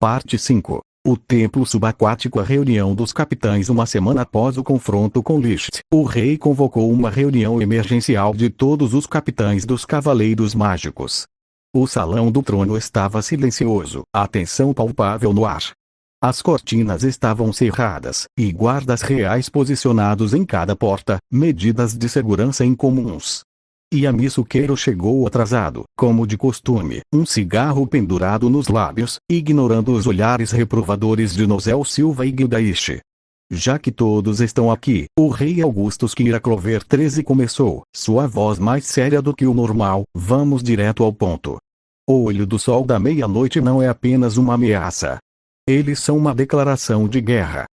Parte 5. O templo subaquático. A reunião dos capitães. Uma semana após o confronto com Liszt, o rei convocou uma reunião emergencial de todos os capitães dos Cavaleiros Mágicos. O salão do trono estava silencioso, a tensão palpável no ar. As cortinas estavam cerradas, e guardas reais posicionados em cada porta, medidas de segurança incomuns. Yami Sukero chegou atrasado, como de costume, um cigarro pendurado nos lábios, ignorando os olhares reprovadores de Nozel Silva e Gildaishi. Já que todos estão aqui, o rei Augustus Kira Clover XIII começou, sua voz mais séria do que o normal. Vamos direto ao ponto. O olho do sol da meia-noite não é apenas uma ameaça. Eles são uma declaração de guerra.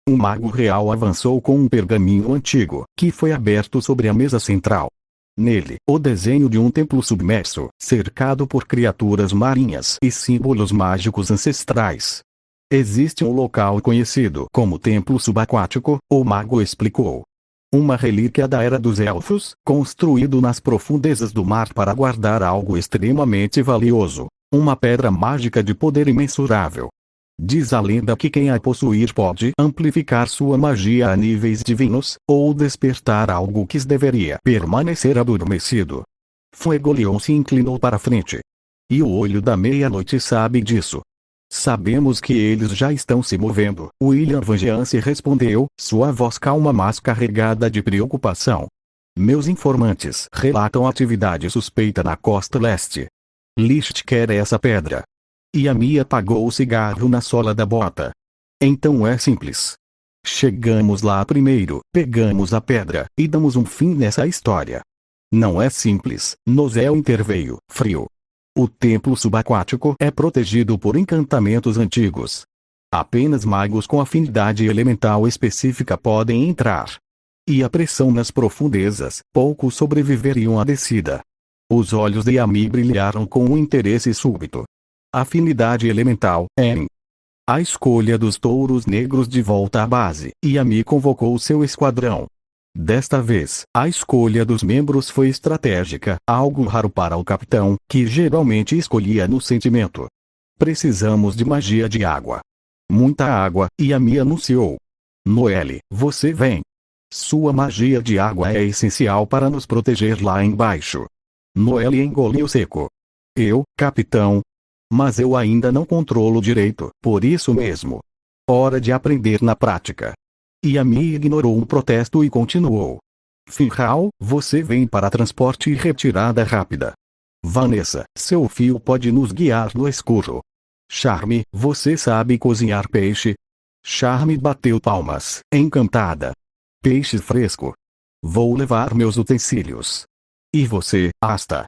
O mago real avançou com um pergaminho antigo, que foi aberto sobre a mesa central. Nele, o desenho de um templo submerso, cercado por criaturas marinhas e símbolos mágicos ancestrais. Existe um local conhecido como Templo Subaquático, o mago explicou. Uma relíquia da Era dos Elfos, construído nas profundezas do mar para guardar algo extremamente valioso. Uma pedra mágica de poder imensurável. Diz a lenda que quem a possuir pode amplificar sua magia a níveis divinos, ou despertar algo que deveria permanecer adormecido. Fuegoleon se inclinou para a frente. E o olho da meia-noite sabe disso. Sabemos que eles já estão se movendo. William Vangeance respondeu, sua voz calma mas carregada de preocupação. Meus informantes relatam atividade suspeita na costa leste. Liszt quer essa pedra. Yami apagou o cigarro na sola da bota. Então é simples. Chegamos lá primeiro, pegamos a pedra, e damos um fim nessa história. Não é simples, Nozel interveio, frio. O templo subaquático é protegido por encantamentos antigos. Apenas magos com afinidade elemental específica podem entrar. E a pressão nas profundezas, poucos sobreviveriam à descida. Os olhos de Yami brilharam com um interesse súbito. Afinidade elemental, a escolha dos touros negros de volta à base. Yami convocou seu esquadrão. Desta vez, a escolha dos membros foi estratégica, algo raro para o capitão, que geralmente escolhia no sentimento. Precisamos de magia de água. Muita água, Yami anunciou. Noelle, você vem. Sua magia de água é essencial para nos proteger lá embaixo. Noelle engoliu seco. Eu, capitão. Mas eu ainda não controlo direito, por isso mesmo. Hora de aprender na prática. Yami ignorou um protesto e continuou. Finral, você vem para transporte e retirada rápida. Vanessa, seu fio pode nos guiar no escuro. Charme, você sabe cozinhar peixe? Charme bateu palmas, encantada. Peixe fresco. Vou levar meus utensílios. E você, Asta?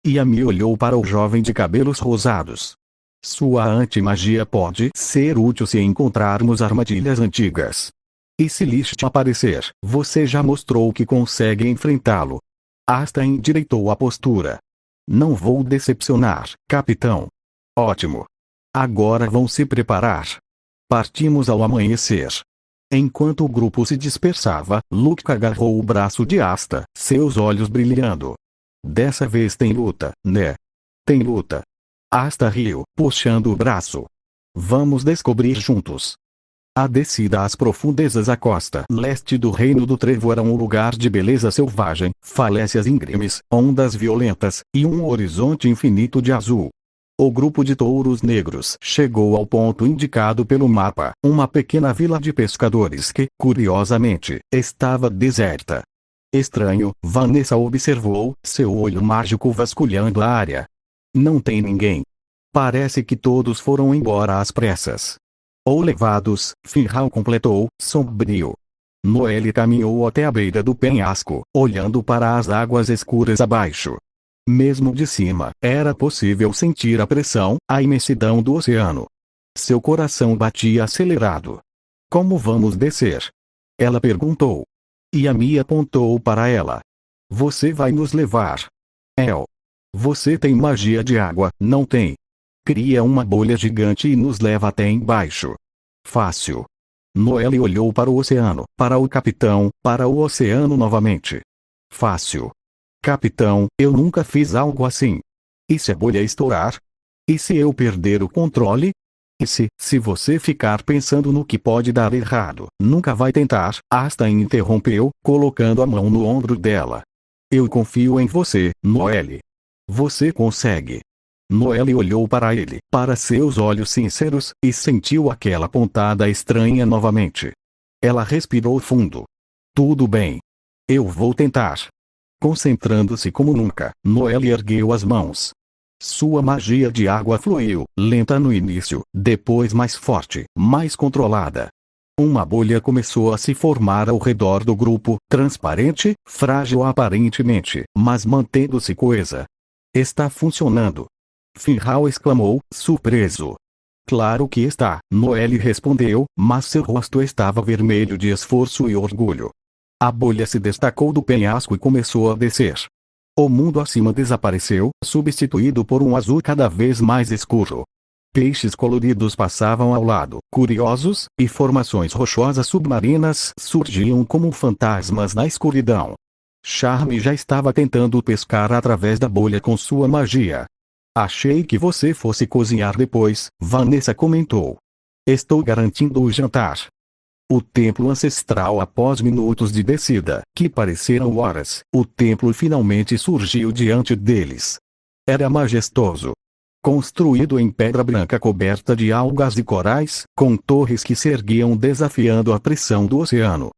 Yami olhou para o jovem de cabelos rosados. Sua antimagia pode ser útil se encontrarmos armadilhas antigas. E se Liszt aparecer, você já mostrou que consegue enfrentá-lo. Asta endireitou a postura. Não vou decepcionar, capitão. Ótimo. Agora vão se preparar. Partimos ao amanhecer. Enquanto o grupo se dispersava, Luke agarrou o braço de Asta, seus olhos brilhando. Dessa vez tem luta, né? Tem luta. Asta riu, puxando o braço. Vamos descobrir juntos. A descida às profundezas. A costa leste do Reino do Trevo era um lugar de beleza selvagem, falésias íngremes, ondas violentas, e um horizonte infinito de azul. O grupo de touros negros chegou ao ponto indicado pelo mapa, uma pequena vila de pescadores que, curiosamente, estava deserta. Estranho, Vanessa observou, seu olho mágico vasculhando a área. Não tem ninguém. Parece que todos foram embora às pressas. Ou levados, Finral completou, sombrio. Noelle caminhou até a beira do penhasco, olhando para as águas escuras abaixo. Mesmo de cima, era possível sentir a pressão, a imensidão do oceano. Seu coração batia acelerado. Como vamos descer? Ela perguntou. Yami apontou para ela. Você vai nos levar. El. Você tem magia de água, não tem? Cria uma bolha gigante e nos leva até embaixo. Fácil. Noelle olhou para o oceano, para o capitão, para o oceano novamente. Fácil. Capitão, eu nunca fiz algo assim. E se a bolha estourar? E se eu perder o controle? E se você ficar pensando no que pode dar errado, nunca vai tentar, Asta interrompeu, colocando a mão no ombro dela. Eu confio em você, Noelle. Você consegue. Noelle olhou para ele, para seus olhos sinceros, e sentiu aquela pontada estranha novamente. Ela respirou fundo. Tudo bem. Eu vou tentar. Concentrando-se como nunca, Noelle ergueu as mãos. Sua magia de água fluiu, lenta no início, depois mais forte, mais controlada. Uma bolha começou a se formar ao redor do grupo, transparente, frágil aparentemente, mas mantendo-se coesa. Está funcionando. Finral exclamou, surpreso. Claro que está, Noelle respondeu, mas seu rosto estava vermelho de esforço e orgulho. A bolha se destacou do penhasco e começou a descer. O mundo acima desapareceu, substituído por um azul cada vez mais escuro. Peixes coloridos passavam ao lado, curiosos, e formações rochosas submarinas surgiam como fantasmas na escuridão. Charme já estava tentando pescar através da bolha com sua magia. Achei que você fosse cozinhar depois, Vanessa comentou. Estou garantindo o jantar. O templo ancestral. Após minutos de descida, que pareceram horas, o templo finalmente surgiu diante deles. Era majestoso. Construído em pedra branca coberta de algas e corais, com torres que se erguiam desafiando a pressão do oceano.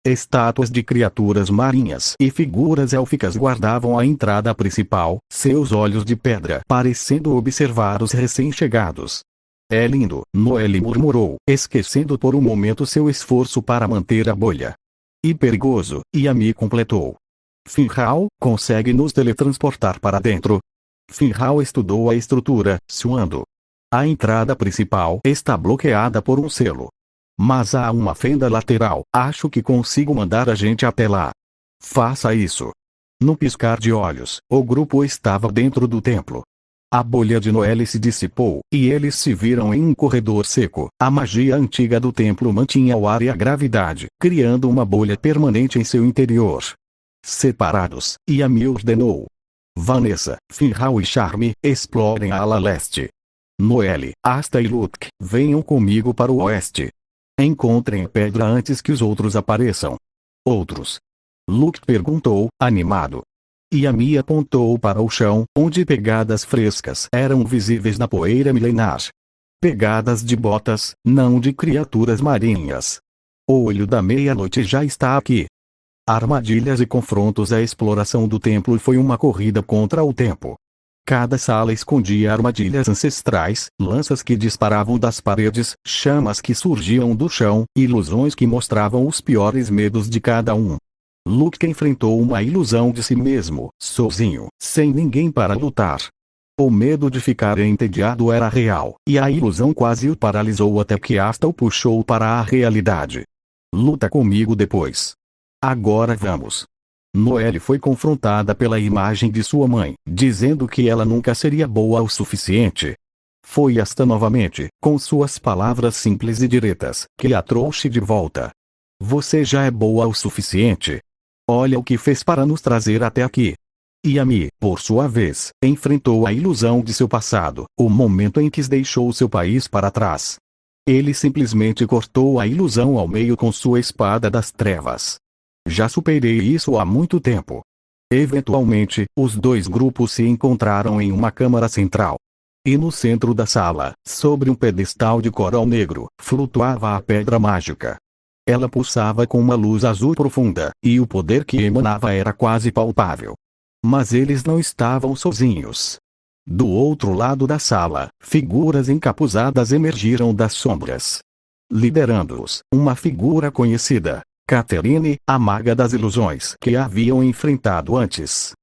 Estátuas de criaturas marinhas e figuras élficas guardavam a entrada principal, seus olhos de pedra parecendo observar os recém-chegados. É lindo, Noelle murmurou, esquecendo por um momento seu esforço para manter a bolha. E perigoso, Yami completou. Finral, consegue nos teletransportar para dentro? Finral estudou a estrutura, suando. A entrada principal está bloqueada por um selo. Mas há uma fenda lateral, acho que consigo mandar a gente até lá. Faça isso. No piscar de olhos, o grupo estava dentro do templo. A bolha de Noelle se dissipou, e eles se viram em um corredor seco. A magia antiga do templo mantinha o ar e a gravidade, criando uma bolha permanente em seu interior. Separados, Yami ordenou. Vanessa, Finral e Charme, explorem a ala leste. Noelle, Asta e Luke, venham comigo para o oeste. Encontrem a pedra antes que os outros apareçam. Outros? Luke perguntou, animado. Yami apontou para o chão, onde pegadas frescas eram visíveis na poeira milenar. Pegadas de botas, não de criaturas marinhas. O olho da meia-noite já está aqui. Armadilhas e confrontos. A exploração do templo foi uma corrida contra o tempo. Cada sala escondia armadilhas ancestrais, lanças que disparavam das paredes, chamas que surgiam do chão, ilusões que mostravam os piores medos de cada um. Luke enfrentou uma ilusão de si mesmo, sozinho, sem ninguém para lutar. O medo de ficar entediado era real, e a ilusão quase o paralisou até que Asta o puxou para a realidade. Luta comigo depois. Agora vamos. Noelle foi confrontada pela imagem de sua mãe, dizendo que ela nunca seria boa o suficiente. Foi Asta novamente, com suas palavras simples e diretas, que a trouxe de volta. Você já é boa o suficiente. Olha o que fez para nos trazer até aqui. Yami, por sua vez, enfrentou a ilusão de seu passado, o momento em que deixou seu país para trás. Ele simplesmente cortou a ilusão ao meio com sua espada das trevas. Já superei isso há muito tempo. Eventualmente, os dois grupos se encontraram em uma câmara central. E no centro da sala, sobre um pedestal de coral negro, flutuava a pedra mágica. Ela pulsava com uma luz azul profunda, e o poder que emanava era quase palpável. Mas eles não estavam sozinhos. Do outro lado da sala, figuras encapuzadas emergiram das sombras. Liderando-os, uma figura conhecida, Catherine, a maga das ilusões que haviam enfrentado antes.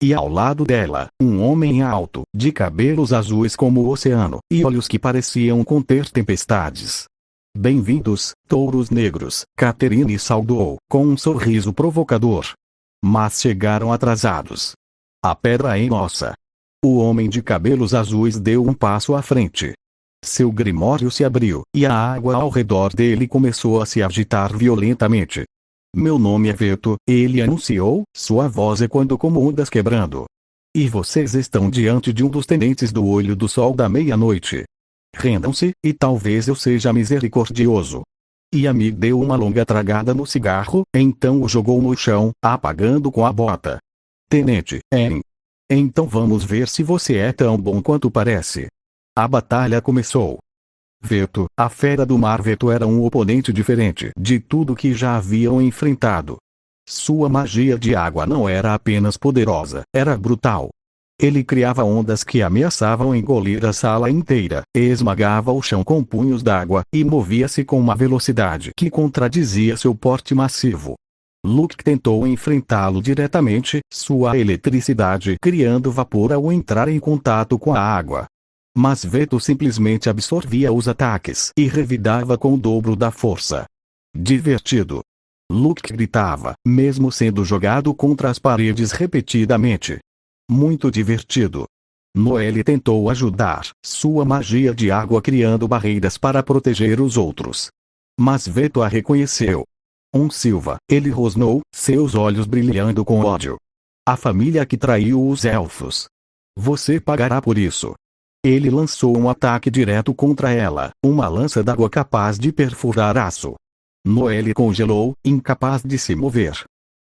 E ao lado dela, um homem alto, de cabelos azuis como o oceano, e olhos que pareciam conter tempestades. Bem-vindos, touros negros, Catherine saudou, com um sorriso provocador. Mas chegaram atrasados. A pedra é nossa. O homem de cabelos azuis deu um passo à frente. Seu grimório se abriu, e a água ao redor dele começou a se agitar violentamente. Meu nome é Veto, ele anunciou, sua voz ecoando como ondas quebrando. E vocês estão diante de um dos tenentes do Olho do Sol da Meia-Noite. Rendam-se, e talvez eu seja misericordioso. Yami deu uma longa tragada no cigarro, então o jogou no chão, apagando com a bota. Tenente, então vamos ver se você é tão bom quanto parece. A batalha começou. Veto, a fera do mar Veto era um oponente diferente de tudo que já haviam enfrentado. Sua magia de água não era apenas poderosa, era brutal. Ele criava ondas que ameaçavam engolir a sala inteira, esmagava o chão com punhos d'água, e movia-se com uma velocidade que contradizia seu porte massivo. Luke tentou enfrentá-lo diretamente, sua eletricidade criando vapor ao entrar em contato com a água. Mas Veto simplesmente absorvia os ataques e revidava com o dobro da força. Divertido. Luke gritava, mesmo sendo jogado contra as paredes repetidamente. Muito divertido. Noelle tentou ajudar, sua magia de água criando barreiras para proteger os outros. Mas Veto a reconheceu. Silva, ele rosnou, seus olhos brilhando com ódio. A família que traiu os elfos. Você pagará por isso. Ele lançou um ataque direto contra ela, uma lança d'água capaz de perfurar aço. Noelle congelou, incapaz de se mover.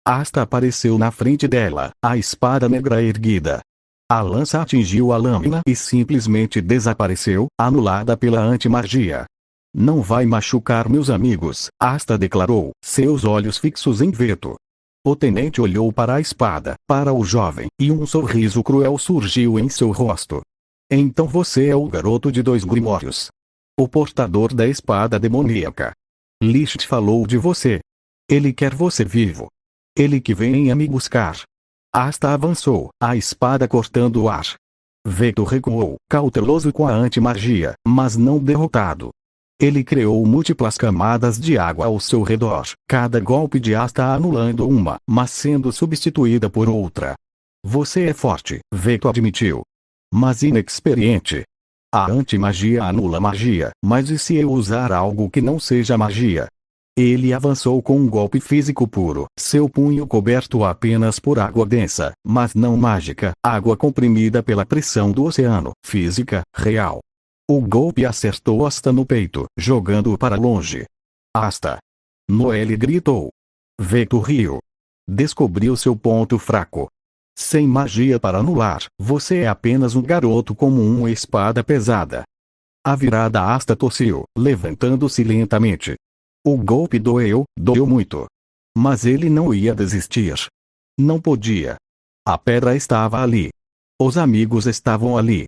Asta apareceu na frente dela, a espada negra erguida. A lança atingiu a lâmina e simplesmente desapareceu, anulada pela anti-magia. Não vai machucar meus amigos, Asta declarou, seus olhos fixos em Veto. O tenente olhou para a espada, para o jovem, e um sorriso cruel surgiu em seu rosto. Então você é o garoto de 2 grimórios. O portador da espada demoníaca. Licht falou de você. Ele quer você vivo. Ele que vem me buscar. Asta avançou, a espada cortando o ar. Veto recuou, cauteloso com a anti-magia, mas não derrotado. Ele criou múltiplas camadas de água ao seu redor, cada golpe de Asta anulando uma, mas sendo substituída por outra. Você é forte, Veto admitiu. Mas inexperiente. A anti-magia anula magia, mas e se eu usar algo que não seja magia? Ele avançou com um golpe físico puro, seu punho coberto apenas por água densa, mas não mágica, água comprimida pela pressão do oceano, física, real. O golpe acertou Asta no peito, jogando-o para longe. Asta! Noelle gritou. Veto riu. Descobriu seu ponto fraco. Sem magia para anular, você é apenas um garoto com uma espada pesada. A virada Asta tossiu, levantando-se lentamente. O golpe doeu muito. Mas ele não ia desistir. Não podia. A pedra estava ali. Os amigos estavam ali.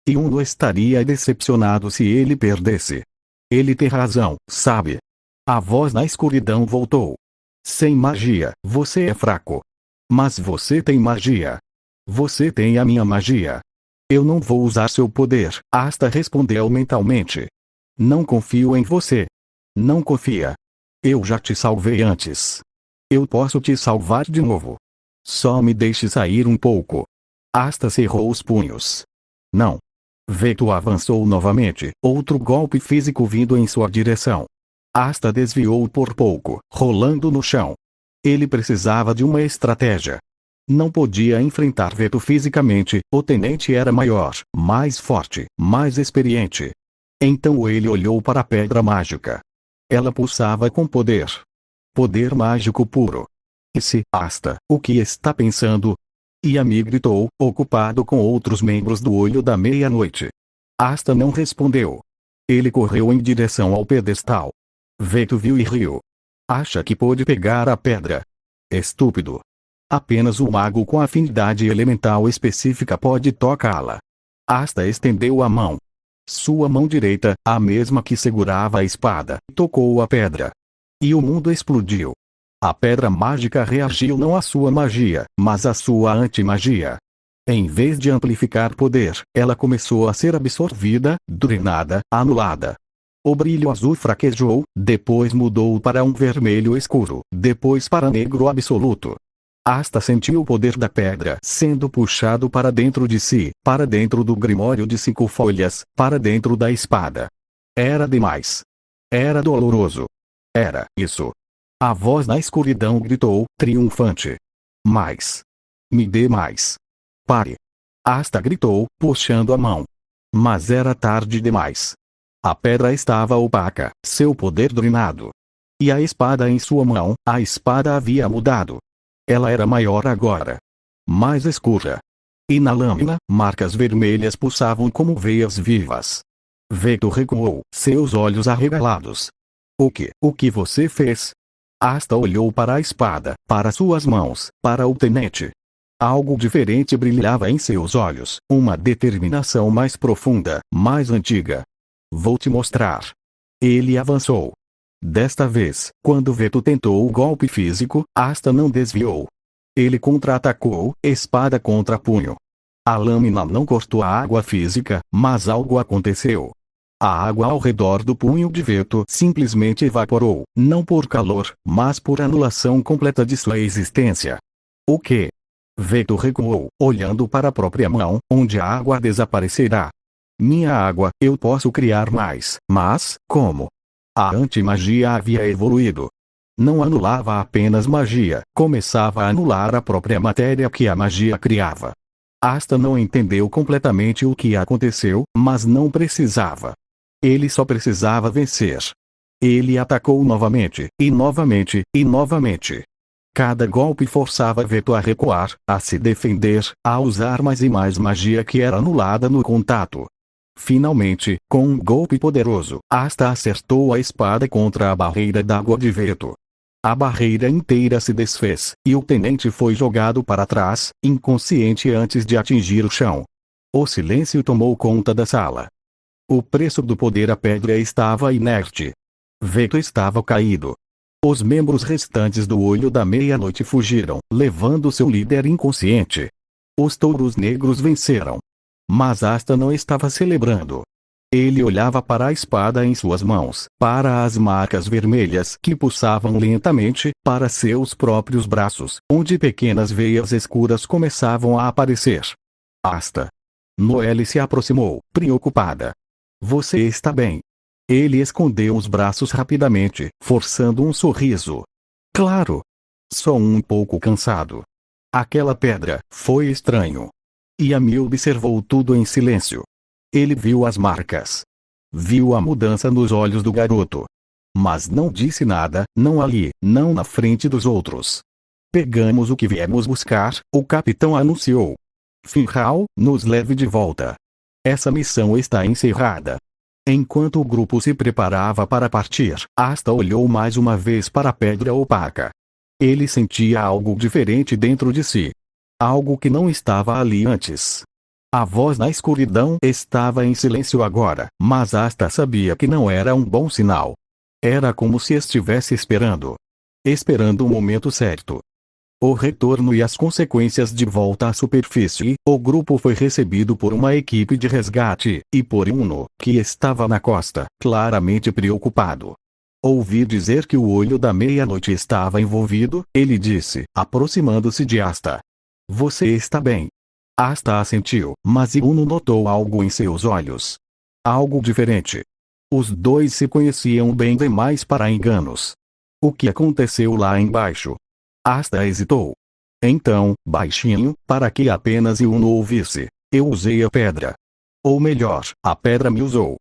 E não estaria decepcionado se ele perdesse. Ele tem razão, sabe? A voz na escuridão voltou. Sem magia, você é fraco. Mas você tem magia. Você tem a minha magia. Eu não vou usar seu poder, Asta respondeu mentalmente. Não confio em você. Não confia. Eu já te salvei antes. Eu posso te salvar de novo. Só me deixe sair um pouco. Asta cerrou os punhos. Não. Veto avançou novamente, outro golpe físico vindo em sua direção. Asta desviou por pouco, rolando no chão. Ele precisava de uma estratégia. Não podia enfrentar Veto fisicamente, o tenente era maior, mais forte, mais experiente. Então ele olhou para a pedra mágica. Ela pulsava com poder. Poder mágico puro. E se, Asta, o que está pensando? Yami gritou, ocupado com outros membros do Olho da Meia-Noite. Asta não respondeu. Ele correu em direção ao pedestal. Veto viu e riu. Acha que pôde pegar a pedra? Estúpido. Apenas um mago com afinidade elemental específica pode tocá-la. Asta estendeu a mão. Sua mão direita, a mesma que segurava a espada, tocou a pedra. E o mundo explodiu. A pedra mágica reagiu não à sua magia, mas à sua anti-magia. Em vez de amplificar poder, ela começou a ser absorvida, drenada, anulada. O brilho azul fraquejou, depois mudou para um vermelho escuro, depois para negro absoluto. Asta sentiu o poder da pedra sendo puxado para dentro de si, para dentro do grimório de 5 folhas, para dentro da espada. Era demais. Era doloroso. Era isso. A voz na escuridão gritou, triunfante. Mais. Me dê mais. Pare. Asta gritou, puxando a mão. Mas era tarde demais. A pedra estava opaca, seu poder drenado. E a espada em sua mão, a espada havia mudado. Ela era maior agora. Mais escura. E na lâmina, marcas vermelhas pulsavam como veias vivas. Veto recuou, seus olhos arregalados. O que você fez? Asta olhou para a espada, para suas mãos, para o tenente. Algo diferente brilhava em seus olhos, uma determinação mais profunda, mais antiga. Vou te mostrar. Ele avançou. Desta vez, quando Veto tentou o golpe físico, Asta não desviou. Ele contra-atacou, espada contra punho. A lâmina não cortou a água física, mas algo aconteceu. A água ao redor do punho de Veto simplesmente evaporou, não por calor, mas por anulação completa de sua existência. O quê? Veto recuou, olhando para a própria mão, onde a água desaparecerá. Minha água, eu posso criar mais, mas, como? A antimagia havia evoluído. Não anulava apenas magia, começava a anular a própria matéria que a magia criava. Asta não entendeu completamente o que aconteceu, mas não precisava. Ele só precisava vencer. Ele atacou novamente, e novamente, e novamente. Cada golpe forçava Veto a recuar, a se defender, a usar mais e mais magia que era anulada no contato. Finalmente, com um golpe poderoso, Asta acertou a espada contra a barreira d'água de Veto. A barreira inteira se desfez, e o tenente foi jogado para trás, inconsciente antes de atingir o chão. O silêncio tomou conta da sala. O preço do poder à pedra estava inerte. Veto estava caído. Os membros restantes do Olho da Meia-Noite fugiram, levando seu líder inconsciente. Os touros negros venceram. Mas Asta não estava celebrando. Ele olhava para a espada em suas mãos, para as marcas vermelhas que pulsavam lentamente, para seus próprios braços, onde pequenas veias escuras começavam a aparecer. Asta. Noelle se aproximou, preocupada. Você está bem? Ele escondeu os braços rapidamente, forçando um sorriso. Claro. Só um pouco cansado. Aquela pedra, foi estranho. Yami observou tudo em silêncio. Ele viu as marcas. Viu a mudança nos olhos do garoto. Mas não disse nada, não ali, não na frente dos outros. Pegamos o que viemos buscar, o capitão anunciou. Finral, nos leve de volta. Essa missão está encerrada. Enquanto o grupo se preparava para partir, Asta olhou mais uma vez para a pedra opaca. Ele sentia algo diferente dentro de si. Algo que não estava ali antes. A voz na escuridão estava em silêncio agora, mas Asta sabia que não era um bom sinal. Era como se estivesse esperando. Esperando o momento certo. O retorno e as consequências de volta à superfície, o grupo foi recebido por uma equipe de resgate, e por Uno, que estava na costa, claramente preocupado. Ouvi dizer que o Olho da Meia-Noite estava envolvido, ele disse, aproximando-se de Asta. Você está bem? Asta assentiu, mas Uno notou algo em seus olhos. Algo diferente. Os dois se conheciam bem demais para enganos. O que aconteceu lá embaixo? Asta hesitou. Então, baixinho, para que apenas Uno ouvisse, eu usei a pedra. Ou melhor, a pedra me usou.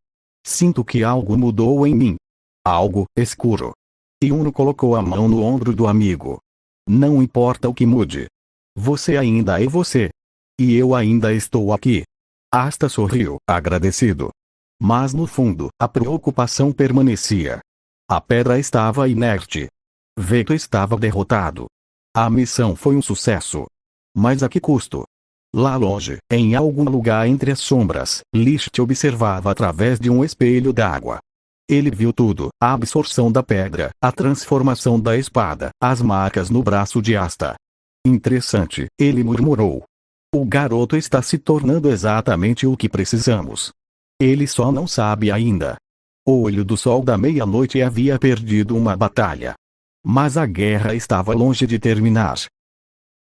Sinto que algo mudou em mim. Algo escuro. E Uno colocou a mão no ombro do amigo. Não importa o que mude. Você ainda é você. E eu ainda estou aqui. Asta sorriu, agradecido. Mas no fundo, a preocupação permanecia. A pedra estava inerte. Veto estava derrotado. A missão foi um sucesso. Mas a que custo? Lá longe, em algum lugar entre as sombras, Licht observava através de um espelho d'água. Ele viu tudo, a absorção da pedra, a transformação da espada, as marcas no braço de Asta. Interessante, ele murmurou. O garoto está se tornando exatamente o que precisamos. Ele só não sabe ainda. O Olho do Sol da Meia-Noite havia perdido uma batalha. Mas a guerra estava longe de terminar,